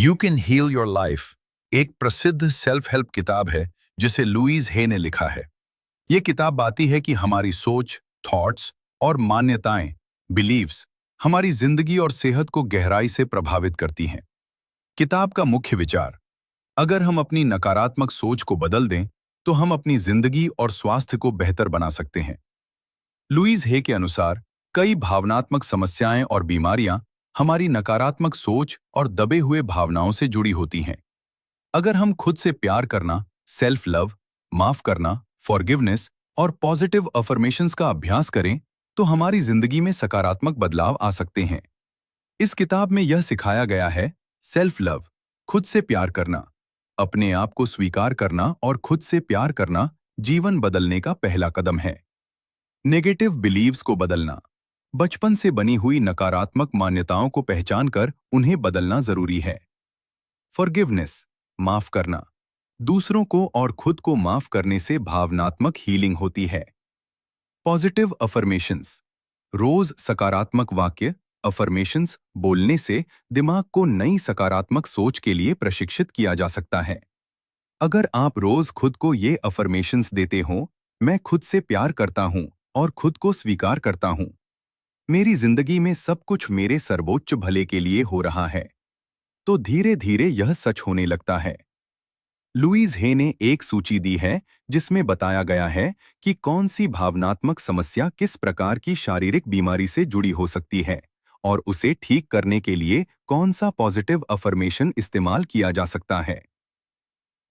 You can heal your life एक प्रसिद्ध self help किताब है जिसे लुईस हे ने लिखा है। ये किताब बताती है कि हमारी सोच, थॉट्स और मान्यताएं, बिलीव्स हमारी जिंदगी और सेहत को गहराई से प्रभावित करती हैं। किताब का मुख्य विचार, अगर हम अपनी नकारात्मक सोच को बदल दें तो हम अपनी जिंदगी और स्वास्थ्य को बेहतर बना सकते हैं। लुईस हे के अनुसार कई भावनात्मक समस्याएं और बीमारियां हमारी नकारात्मक सोच और दबे हुए भावनाओं से जुड़ी होती हैं। अगर हम खुद से प्यार करना, सेल्फ लव, माफ करना, फॉरगिवनेस और पॉजिटिव अफर्मेशंस का अभ्यास करें तो हमारी जिंदगी में सकारात्मक बदलाव आ सकते हैं। इस किताब में यह सिखाया गया है, सेल्फ लव, खुद से प्यार करना, अपने आप को स्वीकार करना और खुद से प्यार करना जीवन बदलने का पहला कदम है। नेगेटिव बिलीव्स को बदलना, बचपन से बनी हुई नकारात्मक मान्यताओं को पहचानकर उन्हें बदलना जरूरी है। फॉरगिवनेस, माफ करना, दूसरों को और खुद को माफ करने से भावनात्मक हीलिंग होती है। पॉजिटिव अफर्मेशंस, रोज सकारात्मक वाक्य, अफर्मेशंस बोलने से दिमाग को नई सकारात्मक सोच के लिए प्रशिक्षित किया जा सकता है। अगर आप रोज खुद को ये अफर्मेशंस देते हो, मैं खुद से प्यार करता हूं और खुद को स्वीकार करता हूं, मेरी जिंदगी में सब कुछ मेरे सर्वोच्च भले के लिए हो रहा है, तो धीरे धीरे यह सच होने लगता है। लुईस हे ने एक सूची दी है जिसमें बताया गया है कि कौन सी भावनात्मक समस्या किस प्रकार की शारीरिक बीमारी से जुड़ी हो सकती है और उसे ठीक करने के लिए कौन सा पॉजिटिव अफर्मेशन इस्तेमाल किया जा सकता है।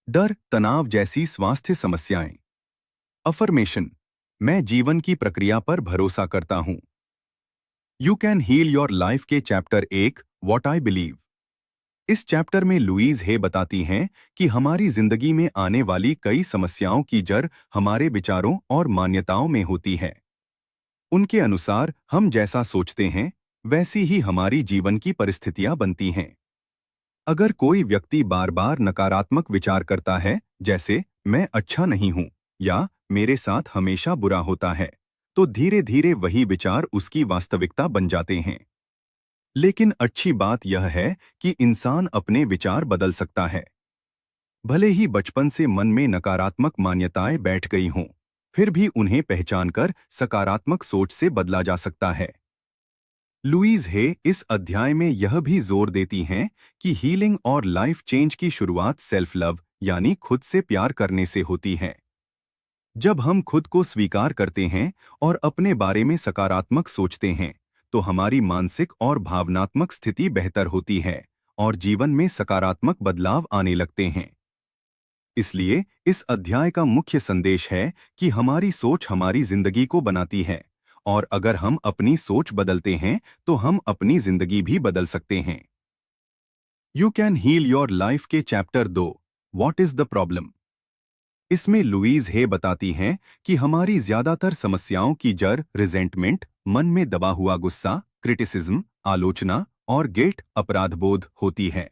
डर, तनाव जैसी स्वास्थ्य समस्याएं। अफर्मेशन, मैं जीवन की प्रक्रिया पर भरोसा करता हूं। You can heal your life के चैप्टर 1, व्हाट आई बिलीव। इस चैप्टर में लुईस हे बताती हैं कि हमारी जिंदगी में आने वाली कई समस्याओं की जड़ हमारे विचारों और मान्यताओं में होती है। उनके अनुसार हम जैसा सोचते हैं वैसी ही हमारी जीवन की परिस्थितियां बनती हैं। अगर कोई व्यक्ति बार बार नकारात्मक विचार करता है, जैसे मैं अच्छा नहीं हूं या मेरे साथ हमेशा बुरा होता है, तो धीरे धीरे वही विचार उसकी वास्तविकता बन जाते हैं। लेकिन अच्छी बात यह है कि इंसान अपने विचार बदल सकता है। भले ही बचपन से मन में नकारात्मक मान्यताएं बैठ गई हों, फिर भी उन्हें पहचानकर सकारात्मक सोच से बदला जा सकता है। लुईस हे इस अध्याय में यह भी जोर देती हैं कि हीलिंग और लाइफ चेंज की शुरुआत सेल्फ लव यानी खुद से प्यार करने से होती है। जब हम खुद को स्वीकार करते हैं और अपने बारे में सकारात्मक सोचते हैं, तो हमारी मानसिक और भावनात्मक स्थिति बेहतर होती है और जीवन में सकारात्मक बदलाव आने लगते हैं। इसलिए इस अध्याय का मुख्य संदेश है कि हमारी सोच हमारी जिंदगी को बनाती है और अगर हम अपनी सोच बदलते हैं तो हम अपनी जिंदगी भी बदल सकते हैं। You can heal your life के chapter 2, what is the problem. इसमें लुईस हे बताती हैं कि हमारी ज्यादातर समस्याओं की जड़ रिजेंटमेंट, मन में दबा हुआ गुस्सा, क्रिटिसिज्म, आलोचना और गिल्ट, अपराधबोध होती है।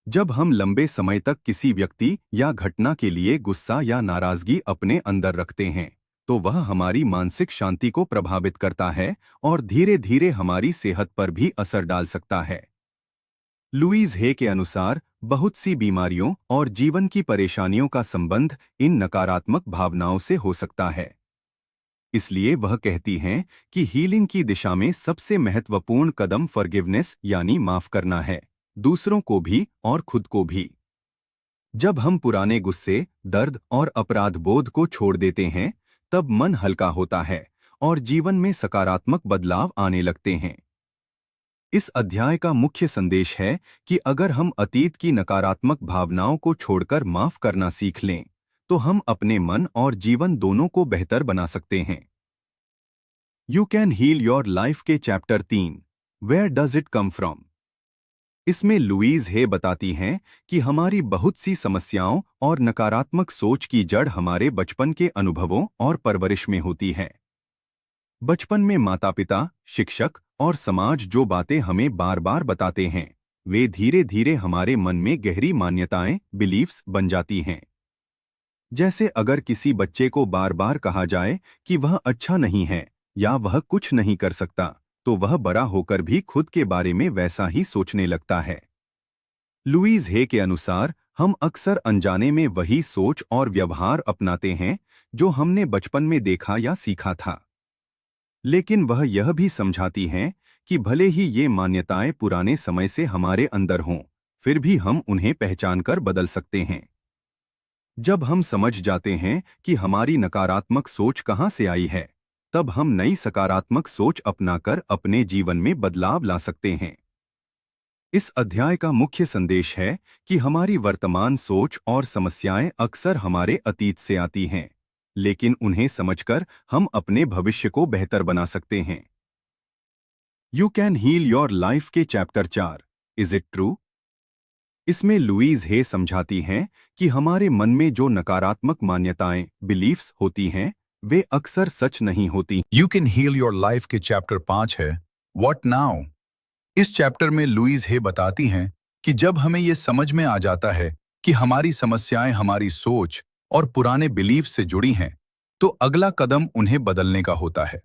जब हम लंबे समय तक किसी व्यक्ति या घटना के लिए गुस्सा या नाराजगी अपने अंदर रखते हैं, तो वह हमारी मानसिक शांति को प्रभावित करता है और धीरे धीरे हमारी सेहत पर भी असर डाल सकता है। लुईस हे के अनुसार बहुत सी बीमारियों और जीवन की परेशानियों का संबंध इन नकारात्मक भावनाओं से हो सकता है। इसलिए वह कहती हैं कि हीलिंग की दिशा में सबसे महत्वपूर्ण कदम फॉरगिवनेस यानी माफ करना है, दूसरों को भी और खुद को भी। जब हम पुराने गुस्से, दर्द और अपराध बोध को छोड़ देते हैं, तब मन हल्का होता है और जीवन में सकारात्मक बदलाव आने लगते हैं। इस अध्याय का मुख्य संदेश है कि अगर हम अतीत की नकारात्मक भावनाओं को छोड़कर माफ करना सीख लें, तो हम अपने मन और जीवन दोनों को बेहतर बना सकते हैं। You can heal your life के chapter 3, where does it come from. इसमें लुईस हे बताती हैं कि हमारी बहुत सी समस्याओं और नकारात्मक सोच की जड़ हमारे बचपन के अनुभवों और परवरिश में होती है। बचपन में माता पिता, शिक्षक और समाज जो बातें हमें बार बार बताते हैं, वे धीरे धीरे हमारे मन में गहरी मान्यताएं, बिलीव्स बन जाती हैं। जैसे अगर किसी बच्चे को बार बार कहा जाए कि वह अच्छा नहीं है या वह कुछ नहीं कर सकता, तो वह बड़ा होकर भी खुद के बारे में वैसा ही सोचने लगता है। लुईस हे के अनुसार हम अक्सर अनजाने में वही सोच और व्यवहार अपनाते हैं जो हमने बचपन में देखा या सीखा था। लेकिन वह यह भी समझाती हैं कि भले ही ये मान्यताएं पुराने समय से हमारे अंदर हों, फिर भी हम उन्हें पहचानकर बदल सकते हैं। जब हम समझ जाते हैं कि हमारी नकारात्मक सोच कहाँ से आई है, तब हम नई सकारात्मक सोच अपनाकर अपने जीवन में बदलाव ला सकते हैं। इस अध्याय का मुख्य संदेश है कि हमारी वर्तमान सोच और समस्याएं अक्सर हमारे अतीत से आती हैं, लेकिन उन्हें समझकर हम अपने भविष्य को बेहतर बना सकते हैं। You can heal your life के चैप्टर 4, इज इट ट्रू? इसमें लुईज हे समझाती हैं कि हमारे मन में जो नकारात्मक मान्यताएं बिलीफ्स होती हैं, वे अक्सर सच नहीं होती। You can heal your life के चैप्टर 5 है व्हाट नाउ। इस चैप्टर में लुईज हे बताती हैं कि जब हमें ये समझ में आ जाता है कि हमारी समस्याएं हमारी सोच और पुराने बिलीफ से जुड़ी हैं, तो अगला कदम उन्हें बदलने का होता है।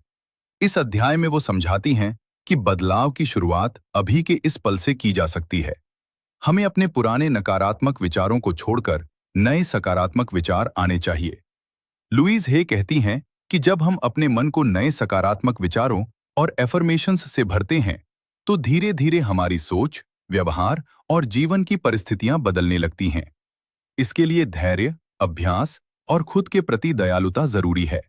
इस अध्याय में वो समझाती हैं कि बदलाव की शुरुआत अभी के इस पल से की जा सकती है। हमें अपने पुराने नकारात्मक विचारों को छोड़कर नए सकारात्मक विचार आने चाहिए। लुईज हे कहती हैं कि जब हम अपने मन को नए सकारात्मक विचारों और एफर्मेशंस से भरते हैं, तो धीरे धीरे हमारी सोच, व्यवहार और जीवन की परिस्थितियां बदलने लगती हैं। इसके लिए धैर्य, अभ्यास और खुद के प्रति दयालुता जरूरी है।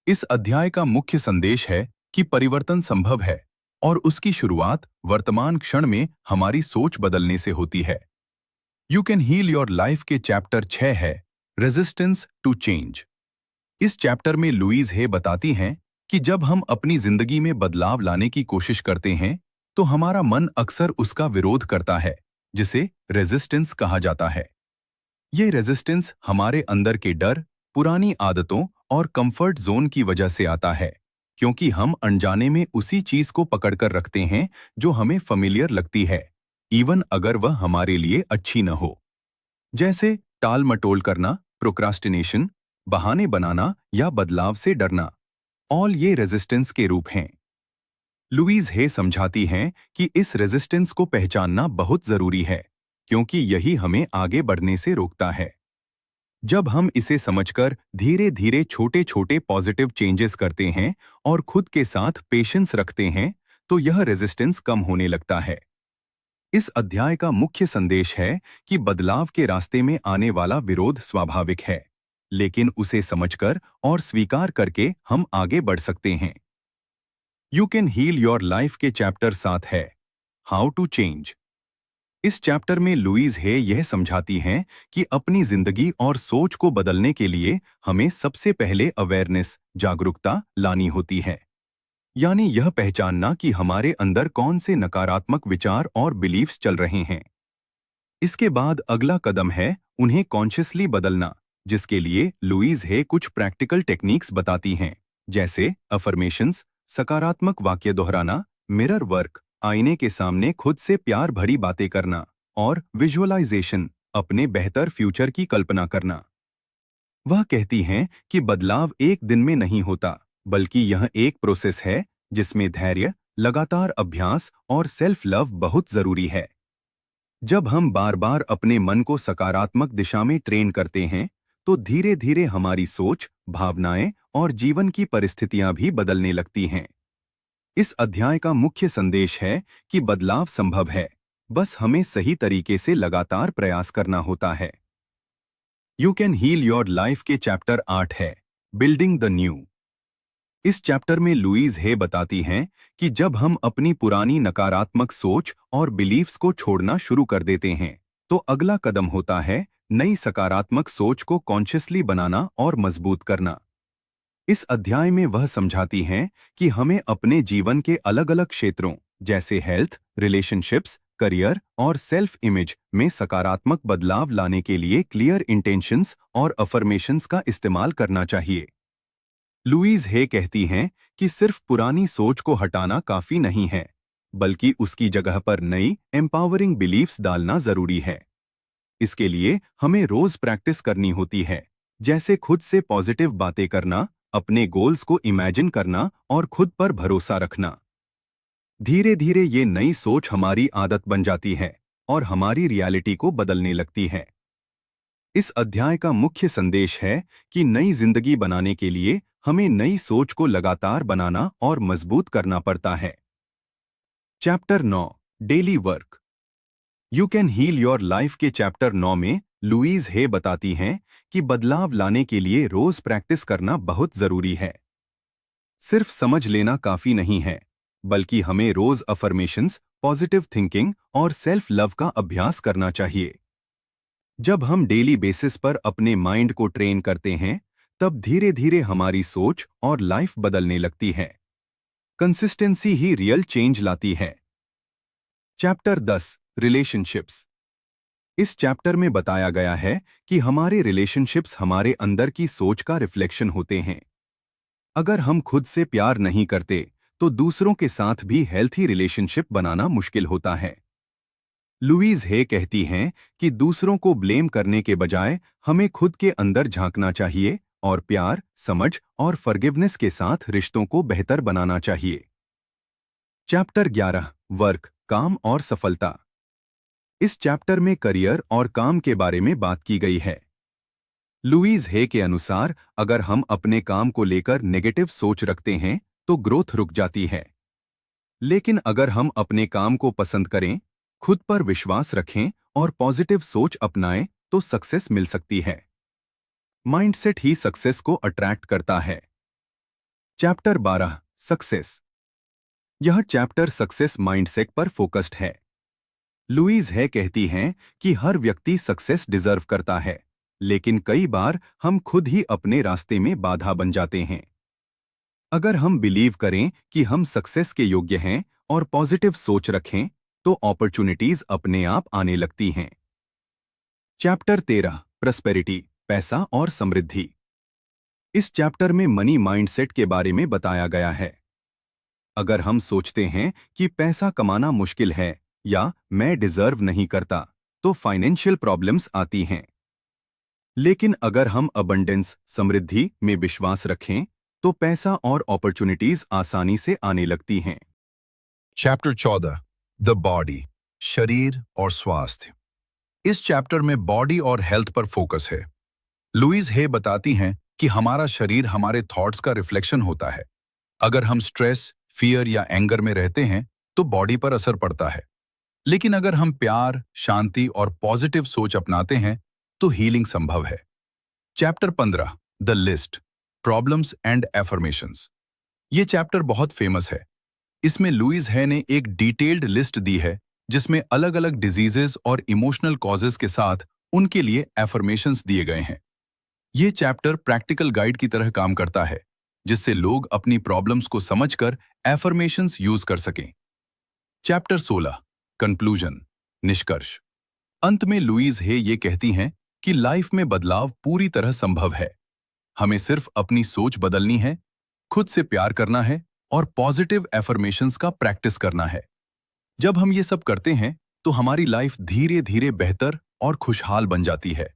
इस अध्याय का मुख्य संदेश है कि परिवर्तन संभव है और उसकी शुरुआत वर्तमान क्षण में हमारी सोच बदलने से होती है। You can heal your life के चैप्टर 6 है रेजिस्टेंस टू चेंज। इस चैप्टर में लुईज हे बताती हैं कि जब हम अपनी जिंदगी में बदलाव लाने की कोशिश करते हैं, तो हमारा मन अक्सर उसका विरोध करता है, जिसे रेजिस्टेंस कहा जाता है। ये रेजिस्टेंस हमारे अंदर के डर, पुरानी आदतों और कंफर्ट जोन की वजह से आता है, क्योंकि हम अनजाने में उसी चीज को पकड़कर रखते हैं जो हमें familiar लगती है, इवन अगर वह हमारे लिए अच्छी न हो। जैसे टाल मटोल करना, प्रोक्रास्टिनेशन, बहाने बनाना या बदलाव से डरना, ऑल ये रेजिस्टेंस के रूप हैं। लुईज हे समझाती हैं कि इस रेजिस्टेंस को पहचानना बहुत जरूरी है, क्योंकि यही हमें आगे बढ़ने से रोकता है। जब हम इसे समझकर धीरे धीरे छोटे छोटे पॉजिटिव चेंजेस करते हैं और खुद के साथ पेशेंस रखते हैं, तो यह रेजिस्टेंस कम होने लगता है। इस अध्याय का मुख्य संदेश है कि बदलाव के रास्ते में आने वाला विरोध स्वाभाविक है, लेकिन उसे समझकर और स्वीकार करके हम आगे बढ़ सकते हैं। You can heal your life के चैप्टर 7 है हाउ टू चेंज। इस चैप्टर में लुईज हे यह समझाती हैं कि अपनी जिंदगी और सोच को बदलने के लिए हमें सबसे पहले अवेयरनेस, जागरूकता लानी होती है। यानी यह पहचानना कि हमारे अंदर कौन से नकारात्मक विचार और बिलीफ्स चल रहे हैं। इसके बाद अगला कदम है उन्हें कॉन्शियसली बदलना, जिसके लिए लुईज हे कुछ प्रैक्टिकल टेक्निक्स बताती हैं, जैसे अफर्मेशंस, सकारात्मक वाक्य दोहराना, मिरर वर्क, आईने के सामने खुद से प्यार भरी बातें करना, और विजुअलाइजेशन, अपने बेहतर फ्यूचर की कल्पना करना। वह कहती हैं कि बदलाव एक दिन में नहीं होता, बल्कि यह एक प्रोसेस है जिसमें धैर्य, लगातार अभ्यास और सेल्फ लव बहुत जरूरी है। जब हम बार बार अपने मन को सकारात्मक दिशा में ट्रेन करते हैं, तो धीरे धीरे हमारी सोच, भावनाएं और जीवन की परिस्थितियां भी बदलने लगती हैं। इस अध्याय का मुख्य संदेश है कि बदलाव संभव है, बस हमें सही तरीके से लगातार प्रयास करना होता है। You can heal your life के चैप्टर 8 है बिल्डिंग द न्यू। इस चैप्टर में लुईज हे बताती हैं कि जब हम अपनी पुरानी नकारात्मक सोच और बिलीफ्स को छोड़ना शुरू कर देते हैं, तो अगला कदम होता है नई सकारात्मक सोच को कॉन्शियसली बनाना और मजबूत करना। इस अध्याय में वह समझाती हैं कि हमें अपने जीवन के अलग अलग क्षेत्रों, जैसे हेल्थ, रिलेशनशिप्स, करियर और सेल्फ इमेज में सकारात्मक बदलाव लाने के लिए क्लियर इंटेंशंस और अफर्मेशंस का इस्तेमाल करना चाहिए। लुईज हे कहती हैं कि सिर्फ पुरानी सोच को हटाना काफी नहीं है, बल्कि उसकी जगह पर नई एम्पावरिंग बिलीफ्स डालना जरूरी है। इसके लिए हमें रोज प्रैक्टिस करनी होती है, जैसे खुद से पॉजिटिव बातें करना, अपने गोल्स को इमेजिन करना और खुद पर भरोसा रखना। धीरे धीरे ये नई सोच हमारी आदत बन जाती है और हमारी रियलिटी को बदलने लगती है। इस अध्याय का मुख्य संदेश है कि नई जिंदगी बनाने के लिए हमें नई सोच को लगातार बनाना और मजबूत करना पड़ता है। Chapter 9 daily work. You can heal your life के चैप्टर 9 में लुईज हे बताती हैं कि बदलाव लाने के लिए रोज प्रैक्टिस करना बहुत जरूरी है। सिर्फ समझ लेना काफी नहीं है, बल्कि हमें रोज अफर्मेशंस, पॉजिटिव थिंकिंग और सेल्फ लव का अभ्यास करना चाहिए। जब हम डेली बेसिस पर अपने माइंड को ट्रेन करते हैं, तब धीरे धीरे हमारी सोच और लाइफ बदलने लगती है। कंसिस्टेंसी ही रियल चेंज लाती है। Chapter 10 relationships. इस चैप्टर में बताया गया है कि हमारे रिलेशनशिप्स हमारे अंदर की सोच का रिफ्लेक्शन होते हैं। अगर हम खुद से प्यार नहीं करते, तो दूसरों के साथ भी हेल्थी रिलेशनशिप बनाना मुश्किल होता है। लुईज हे कहती हैं कि दूसरों को ब्लेम करने के बजाय हमें खुद के अंदर झांकना चाहिए और प्यार, समझ और फॉरगिवनेस के साथ रिश्तों को बेहतर बनाना चाहिए। चैप्टर 11 वर्क, काम और सफलता। इस चैप्टर में करियर और काम के बारे में बात की गई है। लुईज हे के अनुसार अगर हम अपने काम को लेकर नेगेटिव सोच रखते हैं तो ग्रोथ रुक जाती है। लेकिन अगर हम अपने काम को पसंद करें, खुद पर विश्वास रखें और पॉजिटिव सोच अपनाएं तो सक्सेस मिल सकती है। माइंडसेट ही सक्सेस को अट्रैक्ट करता है। Chapter 12 success. यह चैप्टर सक्सेस माइंडसेट पर फोकस्ड है। लुईज हे कहती हैं कि हर व्यक्ति सक्सेस डिजर्व करता है, लेकिन कई बार हम खुद ही अपने रास्ते में बाधा बन जाते हैं। अगर हम बिलीव करें कि हम सक्सेस के योग्य हैं और पॉजिटिव सोच रखें, तो अपॉर्चुनिटीज अपने आप आने लगती हैं। चैप्टर 13 प्रॉस्पेरिटी, पैसा और समृद्धि। इस चैप्टर में मनी माइंडसेट के बारे में बताया गया है। अगर हम सोचते हैं कि पैसा कमाना मुश्किल है या मैं डिजर्व नहीं करता, तो फाइनेंशियल प्रॉब्लम्स आती हैं। लेकिन अगर हम अबंडेंस, समृद्धि में विश्वास रखें, तो पैसा और अपॉर्चुनिटीज आसानी से आने लगती हैं। चैप्टर 14 द बॉडी, शरीर और स्वास्थ्य। इस चैप्टर में बॉडी और हेल्थ पर फोकस है। लुईज हे बताती हैं कि हमारा शरीर हमारे थॉट्स का रिफ्लेक्शन होता है। अगर हम स्ट्रेस, फियर या एंगर में रहते हैं तो बॉडी पर असर पड़ता है। लेकिन अगर हम प्यार, शांति और पॉजिटिव सोच अपनाते हैं तो हीलिंग संभव है। Chapter 15 the list, problems and affirmations. ये चैप्टर बहुत फेमस है। इसमें लुईज हे ने एक डिटेल्ड लिस्ट दी है जिसमें अलग अलग डिजीजेस और इमोशनल कॉजेज के साथ उनके लिए एफर्मेशंस दिए गए हैं। ये चैप्टर प्रैक्टिकल गाइड की तरह काम करता है, जिससे लोग अपनी प्रॉब्लम्स को समझकर एफर्मेशंस यूज कर सकें। चैप्टर 16 कंक्लूजन, निष्कर्ष। अंत में लुईज हे ये कहती हैं कि लाइफ में बदलाव पूरी तरह संभव है। हमें सिर्फ अपनी सोच बदलनी है, खुद से प्यार करना है और पॉजिटिव एफर्मेशंस का प्रैक्टिस करना है। जब हम ये सब करते हैं तो हमारी लाइफ धीरे धीरे बेहतर और खुशहाल बन जाती है।